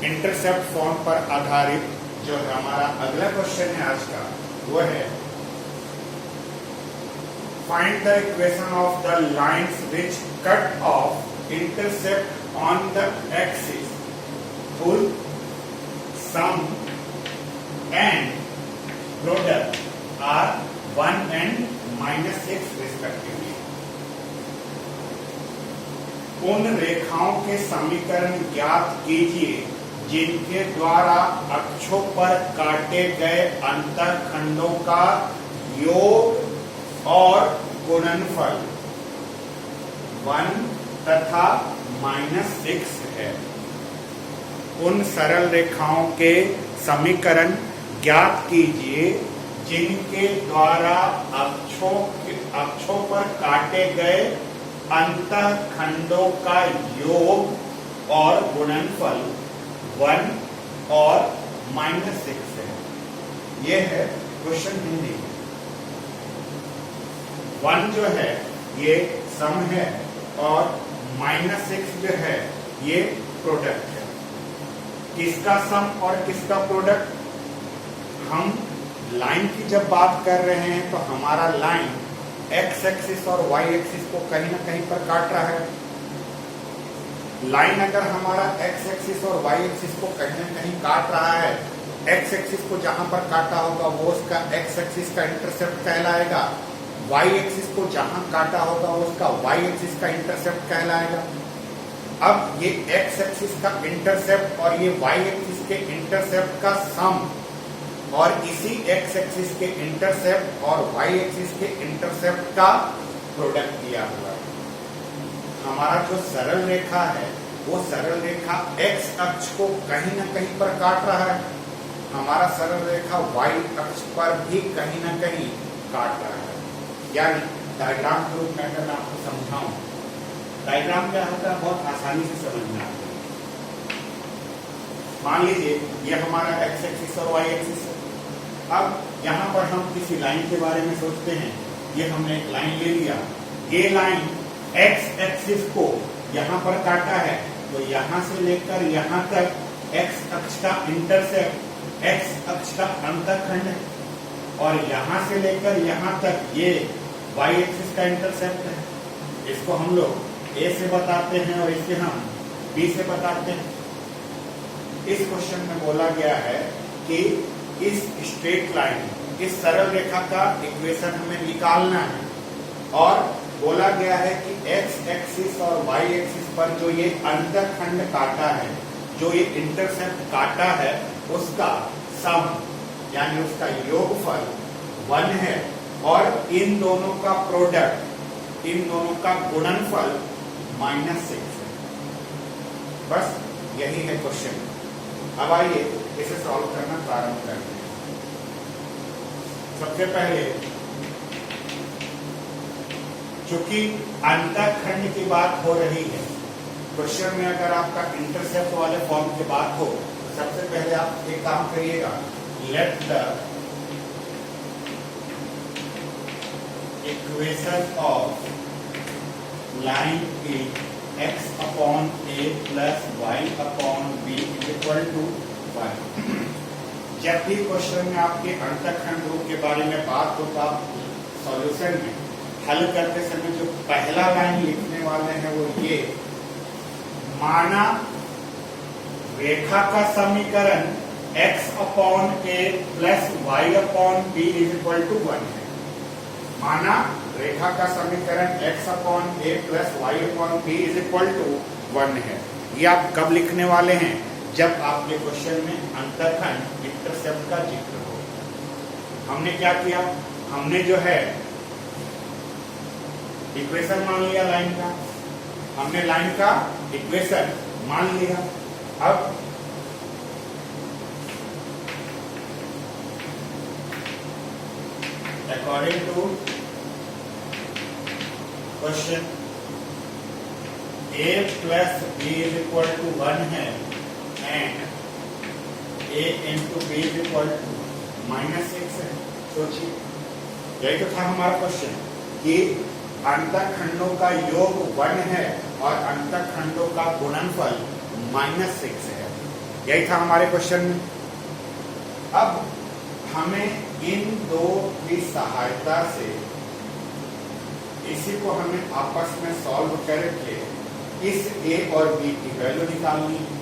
Intercept form पर आधारित जो है हमारा अगला क्वेश्चन है आज का, वो है find the equation of the lines which cut off intercept on the axis whose sum and product are 1 and -6 respectively. उन रेखाओं के समीकरण ज्ञात कीजिए जिनके द्वारा अक्षों पर काटे गए अंतःखंडों का योग और गुणनफल 1 तथा -6 है। उन सरल रेखाओं के समीकरण ज्ञात कीजिए जिनके द्वारा अक्षों पर काटे गए अंतःखंडों का योग और गुणनफल 1 और -6 है। यह है क्वेश्चन हिंदी। 1 जो है ये सम है और -6 जो है ये प्रोडक्ट है। किसका सम और किसका प्रोडक्ट? हम लाइन की जब बात कर रहे हैं तो हमारा लाइन एक्स एक्सिस और वाई एक्सिस को कहीं ना कहीं पर काट रहा है। लाइन अगर हमारा एक्स एक्सिस और वाई एक्सिस को कहीं ना कहीं काट रहा है, एक्स एक्सिस को जहां पर काटा होगा वो उसका एक्स एक्सिस का इंटरसेप्ट कहलाएगा, वाई एक्सिस को जहां काटा होगा वो उसका वाई एक्सिस का इंटरसेप्ट कहलाएगा। अब ये एक्स एक्सिस का इंटरसेप्ट और ये वाई एक्सिस के इंटरसेप्ट का सम और इसी एक्स एक्सिस के इंटरसेप्ट और वाई एक्सिस के इंटरसेप्ट का प्रोडक्ट दिया हुआ है। हमारा जो सरल रेखा है वो सरल रेखा एक्स अक्ष को कहीं ना कहीं पर काट रहा है, हमारा सरल रेखा वाई अक्ष पर भी कहीं ना कहीं काट रहा है। यानी डायग्राम के रूप में अगर मैं आपको समझाऊं, डायग्राम क्या होता है बहुत आसानी से समझना है। मान लीजिए ये हमारा एक्स एक्सिस और वाई एक्सिस है। अब यहाँ पर हम किसी लाइन के बारे में सोचते हैं। ये हमने एक लाइन ले लिया, ये लाइन एक्स एक्सिस को यहाँ पर काटा है, तो यहाँ से लेकर यहाँ तक एक्स अक्ष का इंटरसेप्ट एक्स अक्ष का अंतःखंड है और यहाँ से लेकर यहाँ तक ये वाई एक्सिस का इंटरसेप्ट है। इसको हम लोग ए से बताते हैं और इसे हम बी से बताते हैं। इस क्वेश्चन में बोला गया है कि इस स्ट्रेट लाइन, इस सरल रेखा का इक्वेशन हमें निकालना है और बोला गया है कि एक्स एक्सिस और वाई एक्सिस पर जो ये अंतःखंड काटा है, जो ये इंटरसेप्ट काटा है, उसका सम यानी उसका योगफल 1 है और इन दोनों का प्रोडक्ट, इन दोनों का गुणनफल -6 है। बस यही है क्वेश्चन। अब आइए इसे सॉल्व करना प्रारंभ करते हैं। सबसे पहले चूंकि अंतःखंड की बात हो रही है, क्वेश्चन में अगर आपका इंटरसेप्ट वाले फॉर्म की बात हो तो सबसे पहले आप एक काम करिएगा, let the equation of line is x upon a plus y upon b is equal to 1। जब भी क्वेश्चन में आपके अंतःखंड रूप के बारे में बात हो तो आप सॉल्यूशन में हल करते समय जो पहला लाइन लिखने वाले हैं वो ये, माना रेखा का समीकरण x upon a plus y upon b is equal to 1 है। माना रेखा का समीकरण x upon a plus y upon b is equal to 1 है। ये आप कब लिखने वाले हैं? जब आपके क्वेश्चन में अंतःखंड इंटरसेप्ट का जिक्र हो। हमने क्या किया? हमने जो है इक्वेशन मान लिया लाइन का, हमने लाइन का इक्वेशन मान लिया। अब according to question a plus b is equal to 1 है and a into b is equal to -6 है। सोचिए, यही तो था हमारा क्वेश्चन कि अंतःखंडों का योग 1 है और अंतःखंडों का गुणनफल -6 है। यही था हमारे क्वेश्चन में। अब हमें इन दो की सहायता से इसी को हमें आपस में सॉल्व करके इस a और b की वैल्यू निकालनी है।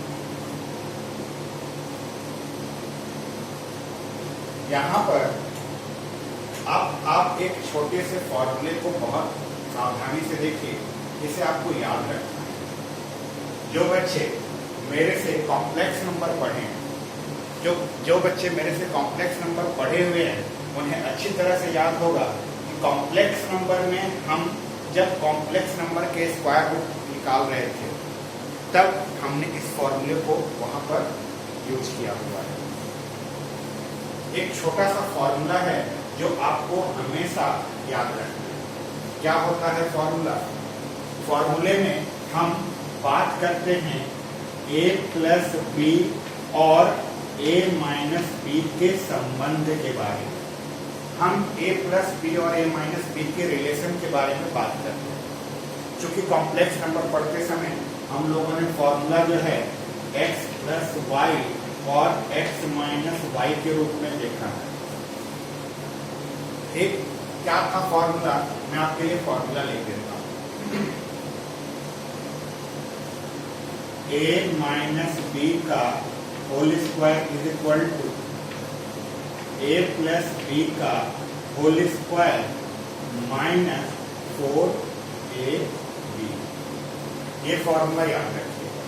यहां पर अब आप एक छोटे से फॉर्मूले को बहुत सावधानी से देखिए, जिसे आपको याद रखना है। जो बच्चे मेरे से कॉम्प्लेक्स नंबर पढ़े हैं, जो बच्चे मेरे से कॉम्प्लेक्स नंबर पढ़े हुए हैं, उन्हें अच्छी तरह से याद होगा कि कॉम्प्लेक्स नंबर में हम जब कॉम्प्लेक्स नंबर के स्क्वायर रूट निकाल रहे थे, तब हमने इस फॉर्मूले को वहां पर यूज किया हुआ है। एक छोटा सा फॉर्मूला है जो आपको हमेशा याद रखना है। क्या होता है फॉर्मूला? फॉर्मूले में हम बात करते हैं a प्लस बी और a माइनस बी के संबंध के बारे में। हम a प्लस बी और a माइनस बी के रिलेशन के बारे में बात करते हैं। चूंकि कॉम्प्लेक्स नंबर पढ़ते समय हम लोगों ने फॉर्मूला जो है x प्लस वाई और x माइनस वाई के रूप में देखा है। एक क्या था फॉर्मूला? मैं आपके लिए फॉर्मूला लिख देता हूं। a माइनस बी का whole square is equal to a plus B का होल स्क्वायर माइनस 4ab। ये फॉर्मूला याद रखिएगा,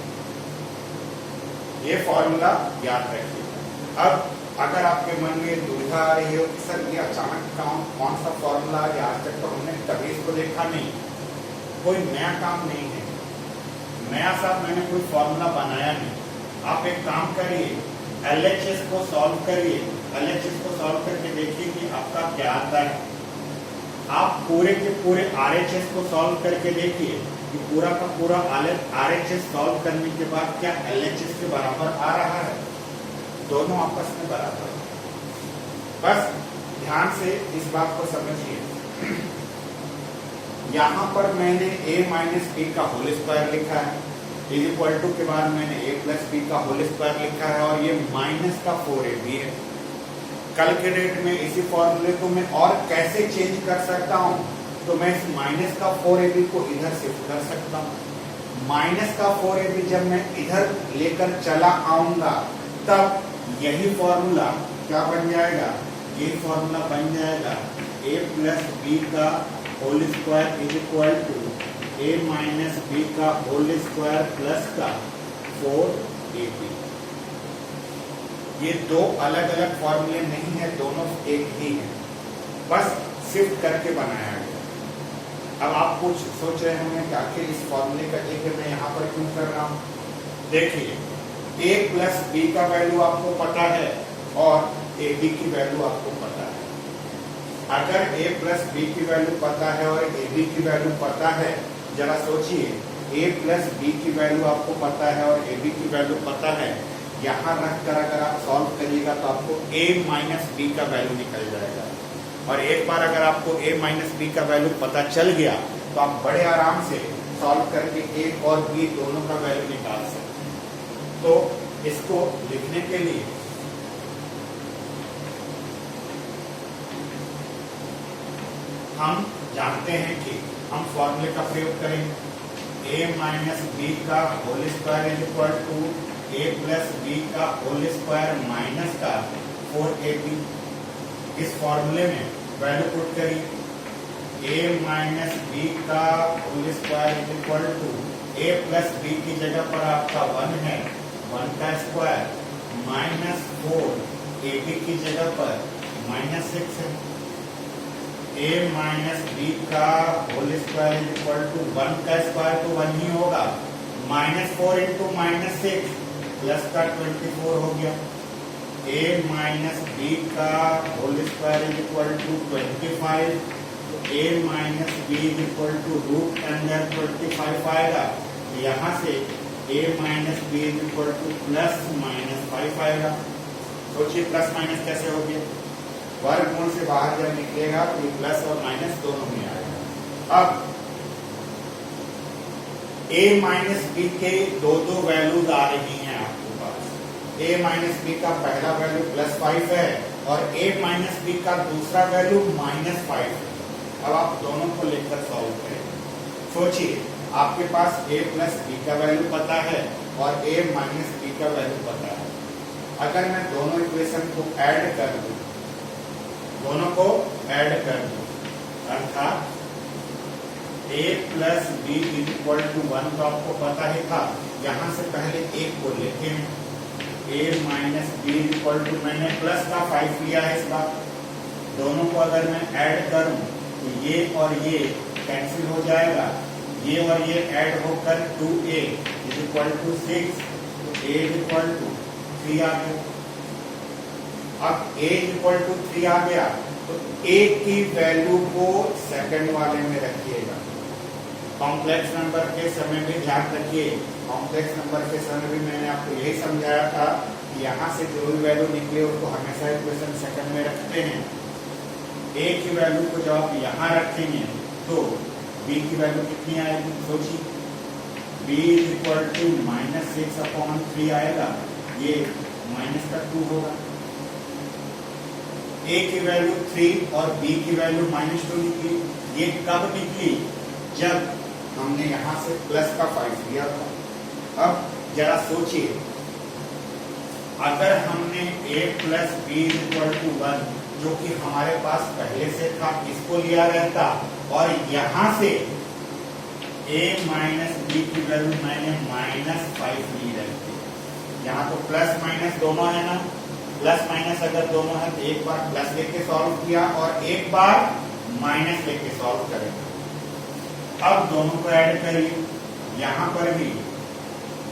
ये फॉर्मूला याद रखिएगा। अब अगर आपके मन में दुविधा आ रही हो कि सर ये अचानक कौन सा फॉर्मूला आ गया, आज तक तो हमने कभी इसको देखा नहीं, कोई नया काम नहीं है, नया सा मैंने कोई फॉर्मूला बनाया नहीं। आप एक काम करिए, LHS को सॉल्व करिए, LHS को सॉल्व करके देखिए कि आपका क्या आता है। आप पूरे के पूरे RHS को सॉल्व करके देखिए कि पूरा का पूरा RHS सॉल्व करने के बाद क्या LHS के बराबर आ रहा है। दोनों आपस में बराबर है। बस ध्यान से इस बात को समझिए। यहां पर मैंने a माइनस बी का होल स्क्वायर लिखा है, इज इक्वल टू के बाद मैंने a प्लस बी का होल स्क्वायर लिखा है, और ये माइनस का 4ab है। कल के डेट में इसी फॉर्मूले को मैं और कैसे चेंज कर सकता हूं? तो मैं इस माइनस का 4ab को इधर शिफ्ट कर सकता हूं। माइनस का 4ab जब मैं इधर लेकर चला आऊंगा, तब यही फॉर्मूला क्या बन जाएगा? ये फॉर्मूला बन जाएगा a प्लस बी का whole square is equal to a minus B का होल स्क्वायर प्लस का 4ab। ये दो अलग अलग फॉर्मूले नहीं है, दोनों एक ही है, बस शिफ्ट करके बनाया गया। अब आप कुछ सोच रहे होंगे कि आखिर इस फॉर्मूले का जिक्र मैं यहाँ पर क्यों कर रहा हूँ? देखिए, a प्लस बी का वैल्यू आपको पता है और ab की वैल्यू आपको पता है। अगर a प्लस बी की वैल्यू पता है और ab की वैल्यू पता है, जरा सोचिए, a प्लस बी की वैल्यू आपको पता है और ab की वैल्यू पता है, यहाँ रख कर अगर आप सॉल्व करिएगा तो आपको a माइनस बी का वैल्यू निकल जाएगा। और एक बार अगर आपको a माइनस बी का वैल्यू पता चल गया तो आप बड़े आराम से सॉल्व करके a और b दोनों का वैल्यू निकाल सकते हैं। तो इसको लिखने के लिए हम जानते हैं कि हम फॉर्मूले का प्रयोग करेंगे। a माइनस बी का whole square is equal to a plus B का होल स्क्वायर माइनस का 4ab। इस फॉर्मूले में वैल्यू पुट करिए। a माइनस बी का whole square is equal to a plus B की जगह पर आपका 1 है, 1 का स्क्वायर माइनस 4ab की जगह पर -6 है। a माइनस बी का whole square is equal to 1 का स्क्वायर तो 1 ही होगा, -4 इंटू -6 प्लस का 24 हो गया। a माइनस बी का whole square is equal to 25, a minus B is equal to root under 25 आएगा। यहाँ से a minus B is equal to plus -5 आएगा। सोचिए प्लस माइनस कैसे हो गया? वर्गमूल से बाहर जब निकलेगा तो प्लस और माइनस दोनों में आएगा। अब a माइनस बी के दो वैल्यूज आ रही हैं आपके पास। a माइनस बी का पहला वैल्यू +5 है और a माइनस बी का दूसरा वैल्यू -5 है। अब आप दोनों को लेकर सॉल्व करें। सोचिए, आपके पास a प्लस बी का वैल्यू पता है और a माइनस बी का वैल्यू पता है। अगर मैं दोनों इक्वेशन को ऐड कर दूं, अर्थात a plus B equal to 1 तो आपको पता ही था। यहां से पहले एक को लेते हैं, a minus B equal to, मैंने प्लस का 5 लिया है इस बार। दोनों को अगर मैं ऐड करूं तो ये और ये कैंसिल हो जाएगा, ये और ये ऐड होकर 2a equal to 6, a equal to 3 आ गया। अब a इक्वल टू 3 आ गया तो a की वैल्यू को सेकंड वाले में रखिएगा। कॉम्प्लेक्स नंबर के समय भी ध्यान रखिए, कॉम्प्लेक्स नंबर के समय भी मैंने आपको यही समझाया था कि यहाँ से जो भी वैल्यू निकले उसको हमेशा इक्वेशन सेकंड में रखते हैं। a की वैल्यू को जब आप यहाँ रखेंगे तो b की वैल्यू कितनी आएगी, सोचिए। b इक्वल टू -6/3 आएगा, ये माइनस का 2 होगा। a की वैल्यू 3 और b की वैल्यू -2 निकली। ये कब निकली, जब हमने यहां से प्लस का 5 लिया था। अब जरा सोचिए, अगर हमने a plus B equal to 1 जो कि हमारे पास पहले से था इसको लिया रहता और यहां से a माइनस बी की वैल्यू मैंने -5 ली रहती। यहाँ तो प्लस माइनस दोनों है ना, प्लस माइनस अगर दोनों है तो एक बार प्लस लेके सॉल्व किया और एक बार माइनस लेके सॉल्व करेंगे। अब दोनों को ऐड करिए, यहां पर भी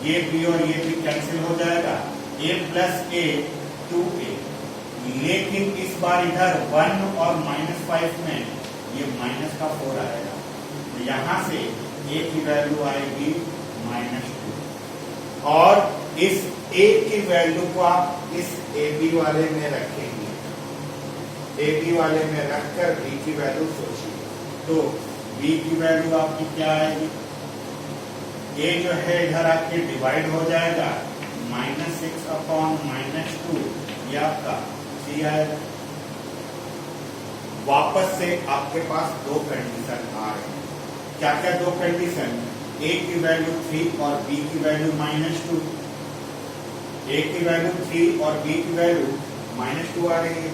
ये b और ये b कैंसिल हो जाएगा, a प्लस a 2a, लेकिन इस बार इधर 1 और -5 में ये माइनस का 4 आएगा। तो यहां से a की वैल्यू आएगी -2 और इस a की वैल्यू को आप इस ab वाले में रखेंगे, ab वाले में रखकर b की वैल्यू सोचिए। तो b की वैल्यू आपकी क्या आएगी, a जो है इधर आके डिवाइड हो जाएगा, -6/-2 ये आपका 3 आएगा। वापस से आपके पास दो कंडीशन आ रहे हैं। क्या क्या दो कंडीशन, a की वैल्यू 3 और b की वैल्यू -2। a की वैल्यू 3 और b की वैल्यू -2 आ रही है।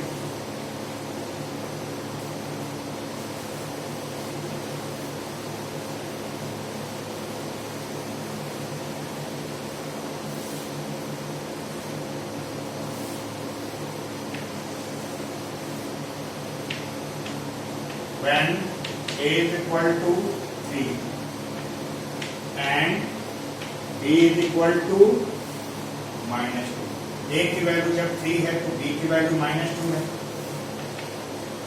When a is equal to 3 and b is equal to -2, a की वैल्यू जब 3 है तो b की वैल्यू -2 है।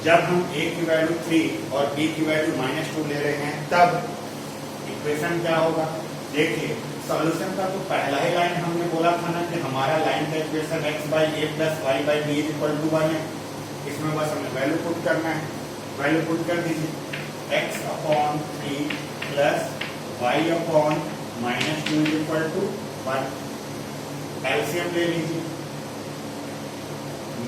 जब हम a की वैल्यू 3 और b की वैल्यू -2 ले रहे हैं तब इक्वेशन क्या होगा, देखिए सॉल्यूशन का तो पहला ही लाइन हमने बोला था ना कि हमारा लाइन का इक्वेशन x/a + y/b = 1 है। इसमें बस हमें वैल्यू पुट करना है, वैल्यू पुट कर दीजिए, x/3 + y/-2 = 1। एलसीएम ले लीजिए,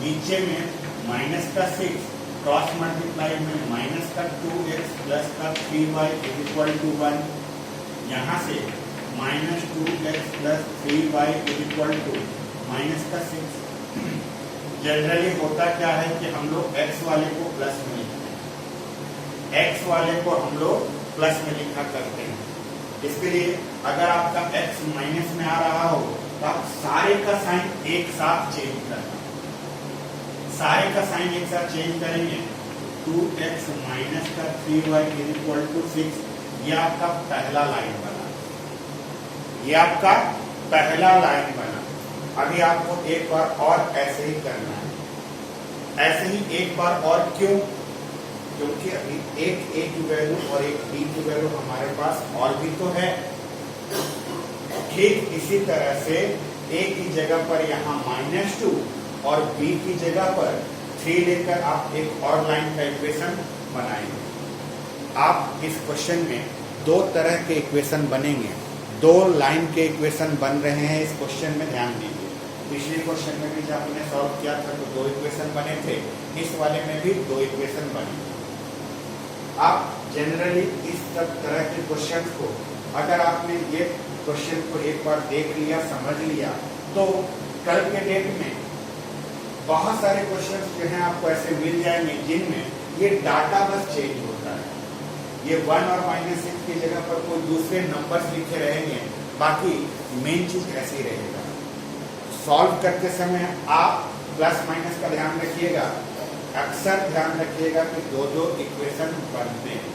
नीचे में -6 क्रॉस मल्टीप्लाई में -2x + 3y = 1। यहाँ से -2x + 3y = -6। जनरली होता क्या है कि हम लोग x वाले को प्लस में लिखते हैं, x वाले को हम लोग प्लस में लिखा करते हैं। इसके लिए अगर आपका x माइनस में आ रहा हो तो आप सारे का साइन एक साथ चेंज करना, सारे का साइन एक साथ चेंज करेंगे। 2x - 3y = 6, ये आपका पहला लाइन बना, ये आपका पहला लाइन बना। अभी आपको एक बार और ऐसे ही करना है, ऐसे ही एक बार और। क्यों, क्योंकि अभी एक a की वैल्यू और एक b की वैल्यू हमारे पास और भी तो है। ठीक इसी तरह से a की जगह पर यहाँ -2 और b की जगह पर 3 लेकर आप एक और लाइन का इक्वेशन बनाएंगे। आप इस क्वेश्चन में दो तरह के इक्वेशन बनेंगे, दो लाइन के इक्वेशन बन रहे हैं इस क्वेश्चन में, ध्यान दीजिए। पिछले क्वेश्चन में भी जब हमने सॉल्व किया था तो 2 इक्वेशन बने थे, इस वाले में भी 2 इक्वेशन बने। आप जनरली इस तरह के क्वेश्चन को अगर आपने ये क्वेश्चन को एक बार देख लिया, समझ लिया, तो कल के डेट में बहुत सारे क्वेश्चन जो हैं आपको ऐसे मिल जाएंगे जिनमें ये डाटा बस चेंज होता है। ये 1 और -6 की जगह पर कोई दूसरे नंबर्स लिखे रहेंगे, बाकी मेन चीज ऐसे ही रहेगा। सॉल्व करते समय आप प्लस माइनस का ध्यान रखिएगा, अक्सर ध्यान रखिएगा कि 2-2 इक्वेशन बनते हैं।